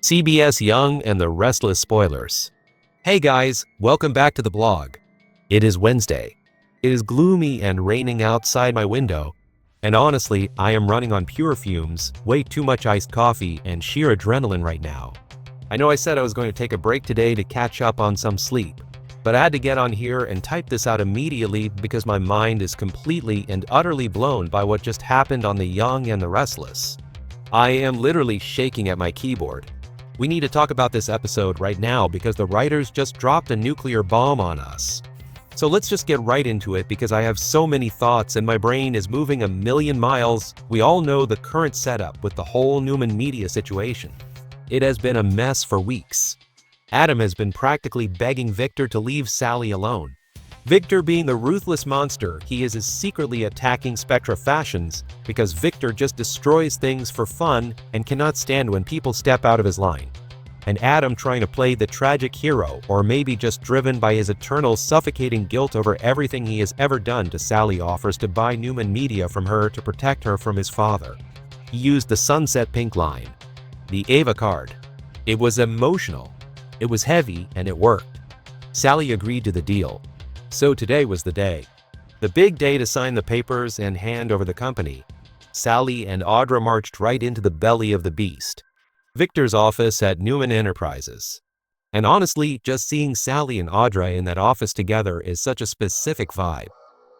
CBS Young and the Restless Spoilers. Hey guys, welcome back to the blog. It is Wednesday. It is gloomy and raining outside my window, and honestly, I am running on pure fumes, way too much iced coffee, and sheer adrenaline right now. I know I said I was going to take a break today to catch up on some sleep, but I had to get on here and type this out immediately because my mind is completely and utterly blown by what just happened on The Young and the Restless. I am literally shaking at my keyboard. We need to talk about this episode right now because the writers just dropped a nuclear bomb on us. So let's just get right into it because I have so many thoughts and my brain is moving a million miles. We all know the current setup with the whole Newman media situation. It has been a mess for weeks. Adam has been practically begging Victor to leave Sally alone. Victor, being the ruthless monster he is secretly attacking Spectra fashions because Victor just destroys things for fun and cannot stand when people step out of his line. And Adam, trying to play the tragic hero, or maybe just driven by his eternal suffocating guilt over everything he has ever done to Sally, offers to buy Newman media from her to protect her from his father. He used the Sunset Pink line, the Ava card. It was emotional, it was heavy, and it worked. Sally agreed to the deal. So today was the day. The big day to sign the papers and hand over the company. Sally and Audra marched right into the belly of the beast, Victor's office at Newman Enterprises. And honestly, just seeing Sally and Audra in that office together is such a specific vibe.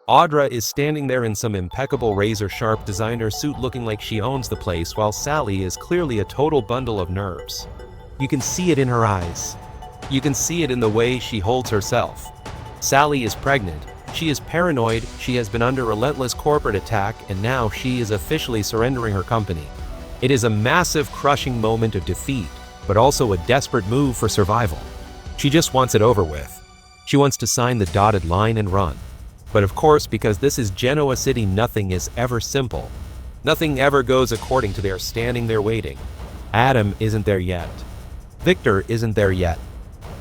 Audra is standing there in some impeccable razor-sharp designer suit looking like she owns the place, while Sally is clearly a total bundle of nerves. You can see it in her eyes. You can see it in the way she holds herself. Sally is pregnant, she is paranoid, she has been under relentless corporate attack, and now she is officially surrendering her company. It is a massive, crushing moment of defeat, but also a desperate move for survival. She just wants it over with. She wants to sign the dotted line and run. But of course, because this is Genoa City, nothing is ever simple. Nothing ever goes according to their standing there waiting. Adam isn't there yet. Victor isn't there yet.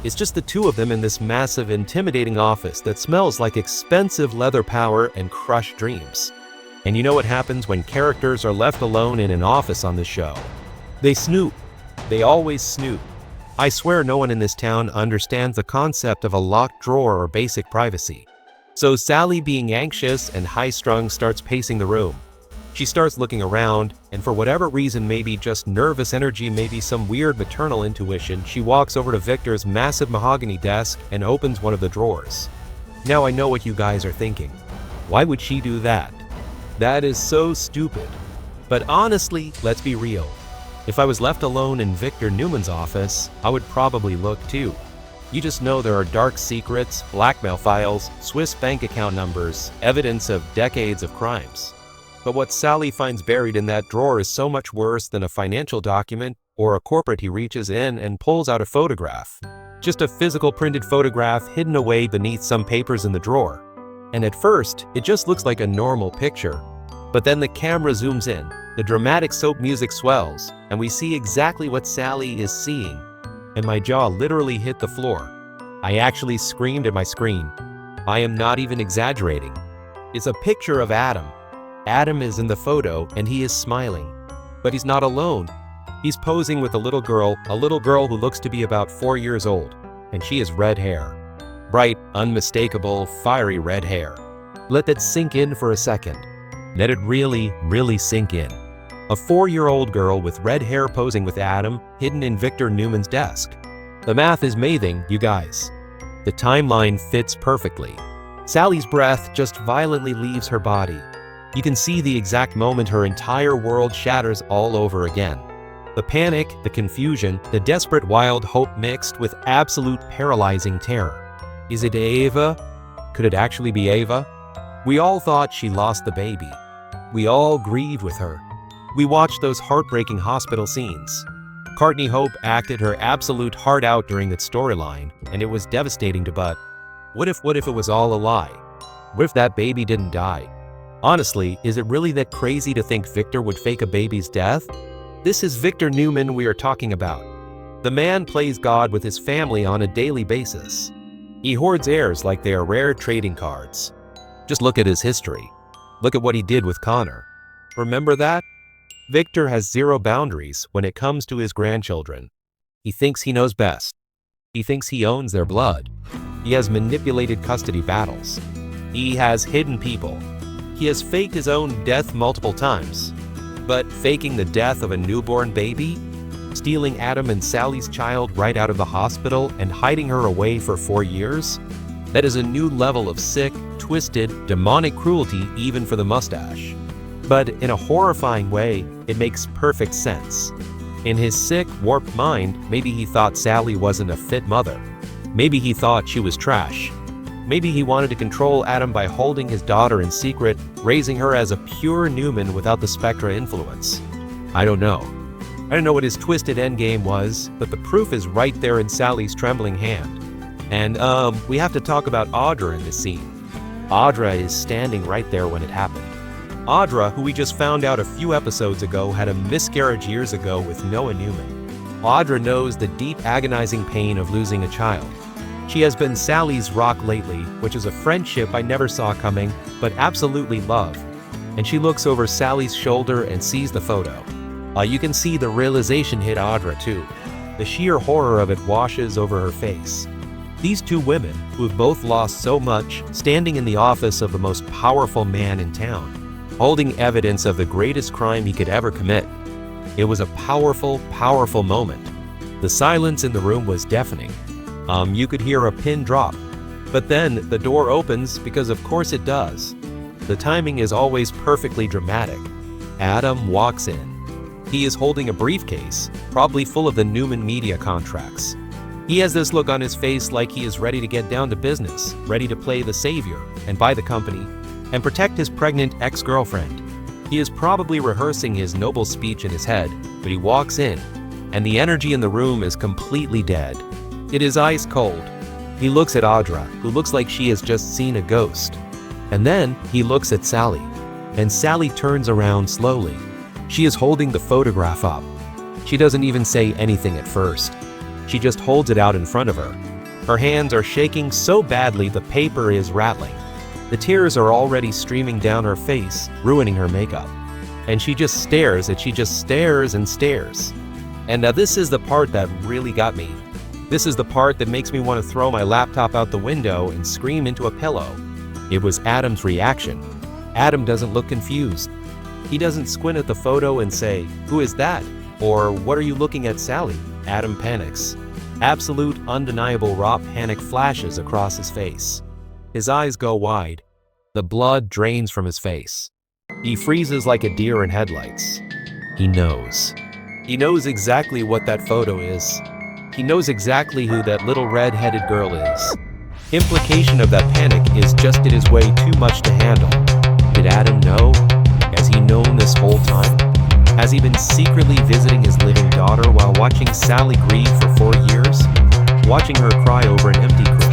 It's just the two of them in this massive, intimidating office that smells like expensive leather power and crushed dreams. And you know what happens when characters are left alone in an office on this show? They snoop. They always snoop. I swear no one in this town understands the concept of a locked drawer or basic privacy. So Sally, being anxious and high-strung, starts pacing the room. She starts looking around, and for whatever reason, maybe just nervous energy, maybe some weird maternal intuition, she walks over to Victor's massive mahogany desk and opens one of the drawers. Now I know what you guys are thinking. Why would she do that? That is so stupid. But honestly, let's be real. If I was left alone in Victor Newman's office, I would probably look too. You just know there are dark secrets, blackmail files, Swiss bank account numbers, evidence of decades of crimes. But what Sally finds buried in that drawer is so much worse than a financial document or a corporate. He reaches in and pulls out a photograph. Just a physical printed photograph hidden away beneath some papers in the drawer. And at first, it just looks like a normal picture. But then the camera zooms in, the dramatic soap music swells, and we see exactly what Sally is seeing. And my jaw literally hit the floor. I actually screamed at my screen. I am not even exaggerating. It's a picture of Adam. Adam is in the photo and he is smiling. But he's not alone. He's posing with a little girl who looks to be about 4 years old, and she has red hair. Bright, unmistakable, fiery red hair. Let that sink in for a second. Let it really, really sink in. A 4-year-old girl with red hair posing with Adam, hidden in Victor Newman's desk. The math is amazing, you guys. The timeline fits perfectly. Sally's breath just violently leaves her body. You can see the exact moment her entire world shatters all over again. The panic, the confusion, the desperate wild hope mixed with absolute paralyzing terror. Is it Ava? Could it actually be Ava? We all thought she lost the baby. We all grieved with her. We watched those heartbreaking hospital scenes. Courtney Hope acted her absolute heart out during that storyline, and it was devastating. But what if it was all a lie? What if that baby didn't die? Honestly, is it really that crazy to think Victor would fake a baby's death? This is Victor Newman we are talking about. The man plays God with his family on a daily basis. He hoards heirs like they are rare trading cards. Just look at his history. Look at what he did with Connor. Remember that? Victor has zero boundaries when it comes to his grandchildren. He thinks he knows best. He thinks he owns their blood. He has manipulated custody battles. He has hidden people. He has faked his own death multiple times. But faking the death of a newborn baby? Stealing Adam and Sally's child right out of the hospital and hiding her away for 4 years? That is a new level of sick, twisted, demonic cruelty even for the mustache. But in a horrifying way, it makes perfect sense. In his sick, warped mind, maybe he thought Sally wasn't a fit mother. Maybe he thought she was trash. Maybe he wanted to control Adam by holding his daughter in secret, raising her as a pure Newman without the Spectra influence. I don't know. I don't know what his twisted endgame was, but the proof is right there in Sally's trembling hand. And, we have to talk about Audra in this scene. Audra is standing right there when it happened. Audra, who we just found out a few episodes ago had a miscarriage years ago with Noah Newman. Audra knows the deep agonizing pain of losing a child. She has been Sally's rock lately, which is a friendship I never saw coming, but absolutely love. And she looks over Sally's shoulder and sees the photo. You can see the realization hit Audra too. The sheer horror of it washes over her face. These two women, who have both lost so much, standing in the office of the most powerful man in town, holding evidence of the greatest crime he could ever commit. It was a powerful, powerful moment. The silence in the room was deafening. You could hear a pin drop. But then the door opens because of course it does. The timing is always perfectly dramatic. Adam walks in. He is holding a briefcase, probably full of the Newman media contracts. He has this look on his face like he is ready to get down to business, ready to play the savior and buy the company, and protect his pregnant ex-girlfriend. He is probably rehearsing his noble speech in his head, but he walks in, and the energy in the room is completely dead. It is ice cold. He looks at Audra, who looks like she has just seen a ghost. And then he looks at Sally, and Sally turns around slowly. She is holding the photograph up. She doesn't even say anything at first. She just holds it out in front of her. Her hands are shaking so badly the paper is rattling. The tears are already streaming down her face, ruining her makeup. And she just stares and stares. And now this is the part that really got me. This is the part that makes me want to throw my laptop out the window and scream into a pillow. It was Adam's reaction. Adam doesn't look confused. He doesn't squint at the photo and say, "Who is that?" Or, "What are you looking at, Sally?" Adam panics. Absolute, undeniable raw panic flashes across his face. His eyes go wide. The blood drains from his face. He freezes like a deer in headlights. He knows. He knows exactly what that photo is. He knows exactly who that little red-headed girl is. Implication of that panic is just it is way too much to handle. Did Adam know? Has he known this whole time? Has he been secretly visiting his living daughter while watching Sally grieve for 4 years? Watching her cry over an empty grave?